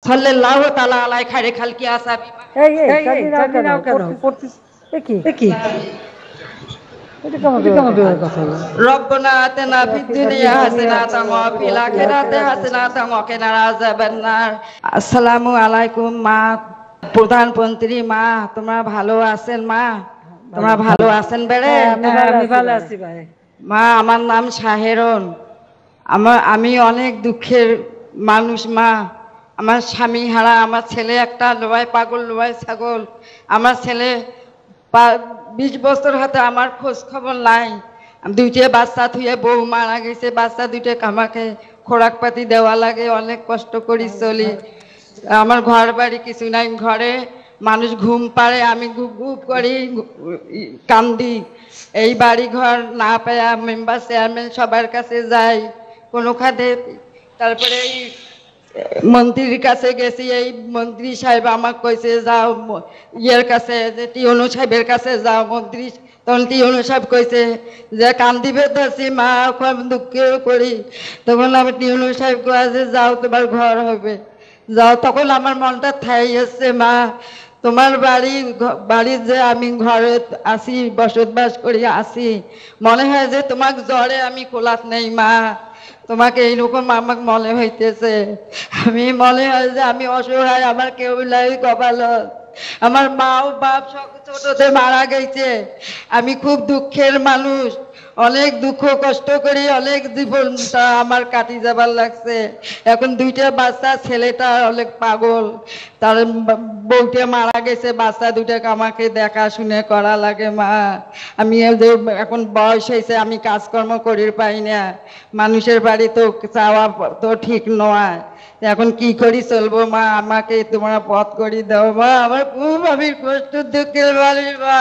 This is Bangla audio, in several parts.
সাল্লাল্লাহু তাআলা আলাই খায়রে খালকি আসাবি। এই জানি নাও কেন পড়তেছ কি এটা কেমন কথা হলো? রব্বানা আতিনা ফিদ দুনিয়া হাসানাতাও ওয়া ফিল আখিরাতি হাসানাতাও ওয়া কিনা আযাবান নার। আসসালামু আলাইকুম মা, প্রধানমন্ত্রী মা, তোমরা ভালো আছেন মা? তোমরা ভালো আছেন বেড়ে? আমি ভালো আছি ভাই। মা আমার নাম শাহেরন। আমি অনেক দুঃখের মানুষ মা। আমার স্বামী হারা, আমার ছেলে একটা লোয়াই পাগল, লোয়াই ছাগল। আমার ছেলে 20 বছর হাতে আমার খোঁজ খবর নাই। দুইটা বাচ্চা থুয়ে বউ মারা গেছে, বাচ্চা দুইটা আমাকে খোরাক পাতি দেওয়া লাগে, অনেক কষ্ট করি চলি। আমার ঘর বাড়ি কিছু নাই, ঘরে মানুষ ঘুম পাড়ে, আমি গুপ গুপ করি কান্দি। এই বাড়ি ঘর না পায়া মেম্বার চেয়ারম্যান সবার কাছে যাই কোনো খাতে। তারপরে এই মন্ত্রীর কাছে গেছি, এই মন্ত্রী সাহেব আমাকে কইছে যাও ইয়ের কাছে, যে টিউনো সাহেবের কাছে যাও। মন্ত্রী তখন টিউনো সাহেব কইছে যে কান্দিবে ধরছি মা, খুব দুঃখ করি। তখন আমি টিউনো সাহেব কয়ে যে যাও তোমার ঘর হবে, যাও। তখন আমার মনটা ঠাই এসছে মা, তোমার বাড়ির যে আমি ঘরে আসি, বসবাস করি আসি, মনে হয় যে তোমাকে জ্বরে আমি কোলাত নেই মা। তোমাকে এইরকম আমাকে মনে হইতেছে। আমি মনে হয় যে আমি অসহায়, আমার কেউ নাই কপালত। আমার মাও বাপ ছোটতে মারা গেছে। আমি খুব দুঃখের মানুষ, অনেক দুঃখ কষ্ট করি, অনেক জীবনটা আমার কাটি যাবার লাগছে। এখন দুইটা বাচ্চা, ছেলেটা অনেক পাগল, তার বউটা মারা গেছে, বাচ্চা দুটাকে আমাকে দেখাশুনে করা লাগে মা। আমি এখন বয়স হয়েছে, আমি কাজকর্ম করি পাই না, মানুষের বাড়ি তো চাওয়া তো ঠিক নয়। এখন কি করি চলবো মা, আমাকে তোমরা পথ করে দাও মা। আমার খুব আমি কষ্ট দুঃখের মানুষ মা,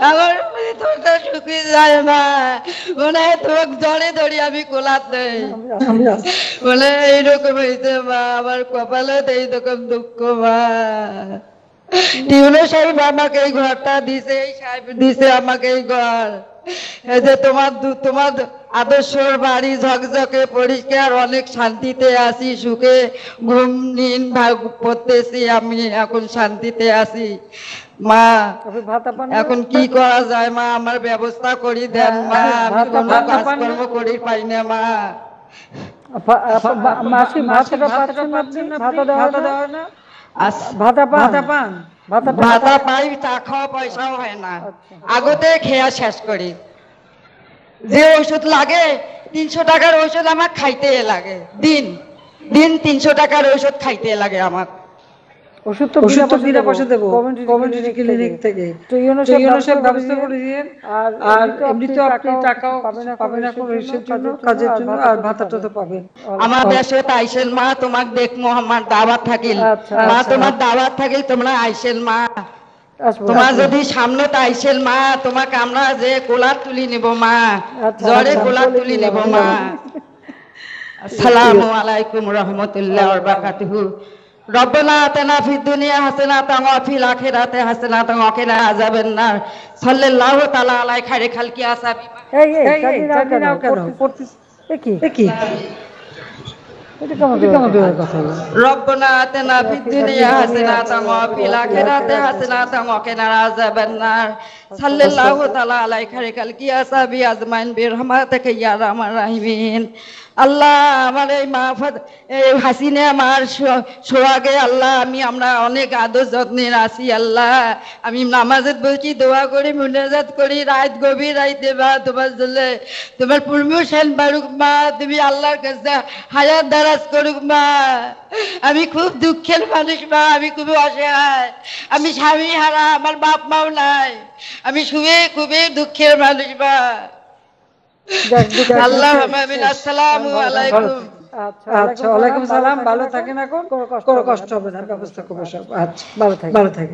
আমার তোরটা শুকিয়ে যায় মা। মনে হয় তোমাকে জড়ে ধরি আমি কোলাত নেই, বলে এইরকম হয়েছে মা, আমার কপালে এইরকম দুঃখ মা। টিউনো সাহেব আমাকে এই ঘরটা দিছে, এই সাহেব দিছে আমাকে এই ঘর। এই যে তোমার আদর্শর বাড়ি ঝকঝকে পরিষ্কার, অনেক শান্তিতে আছি, সুখে ঘুম নিন ভাগ করতেছি, আমি এখন শান্তিতে আছি মা। এখন কি করা যায় মা, আমার ব্যবস্থা করি দেন মা, আমি কোনো কাজকর্ম করি পাই না মা। ভাতা পাই, চা খাওয়া পয়সাও হয় না, আগতে খেয়া শেষ করি। যে ওষুধ লাগে 300 টাকার ওষুধ আমার খাইতে লাগে, দিন 300 টাকার ওষুধ খাইতে লাগে আমার। ওষুধ তো বিনা পয়সা দেবো কমিউনিটি ক্লিনিক থেকে, তো ইউনিসেফ ব্যবস্থা করে দিয়েন। আর এমনিতে আপনি টাকাও পাবেন এখন কাজের জন্য, আর ভাতাটা তো পাবেন। আমার দেশে আইসেন মা, তোমার দেখবো, আমার দাওয়াত থাকিল মা, তোমার দাওয়াত থাকিল, তোমরা আইসেন মা। তোমার যদি সামনে আইসেন মা, তোমাকে আমরা যে কোলার তুলি নেব মা, জ্বরে কোলার তুলি নেব মা। আসসালামু আলাইকুম রহমতুল্লাহ ওয়া বারাকাতুহু। রব্বানা আতিনা ফিদ দুনিয়া হাসানাতাও ওয়া ফিল আখিরাতি হাসানাতাও ওয়া কিনা আযাবান নার। সাল্লাল্লাহু তাআলা আলাই খায়রে খালকি আসাবি। জানি নাও কেন পড়তেছ কি এটা কেমন কথা হলো? রব্বানা আতিনা ফিদ দুনিয়া হাসানাতাও ওয়া ফিল আখিরাতি হাসানাতাও ওয়া কিনা আযাবান নার। সাল্লাল্লাহু তাআলা আলাই খায়রে খালকি আসাবি আজমাইন বিরহমাতিকা ইয়া আরহামার রাহিমিন। আল্লাহ আমার এই মা এই হাসিনা আমার সোহাগে আল্লাহ, আমরা অনেক আদর যত্নের আছি আল্লাহ। আমি নামাজে বলছি, দোয়া করি, মুনাজাত করি, রাত গভীর রাইতে মা তোমার জন্য, তোমার প্রমোশন বাড়ুক মা, তুমি আল্লাহর কাছে হায়াত দারাজ করুক মা। আমি খুব দুঃখের মানুষ মা, আমি খুব অসহায়, আমি স্বামী হারা, আমার বাপ মাও নাই, আমি খুবই দুঃখের মানুষ মা। আল্লাহ আসসালামু আলাইকুম। আচ্ছা ওয়ালাইকুম সালাম, ভালো থাকেন, এখন কোনো কষ্ট হবে না, ব্যবস্থা করবো সব। আচ্ছা ভালো থাকে।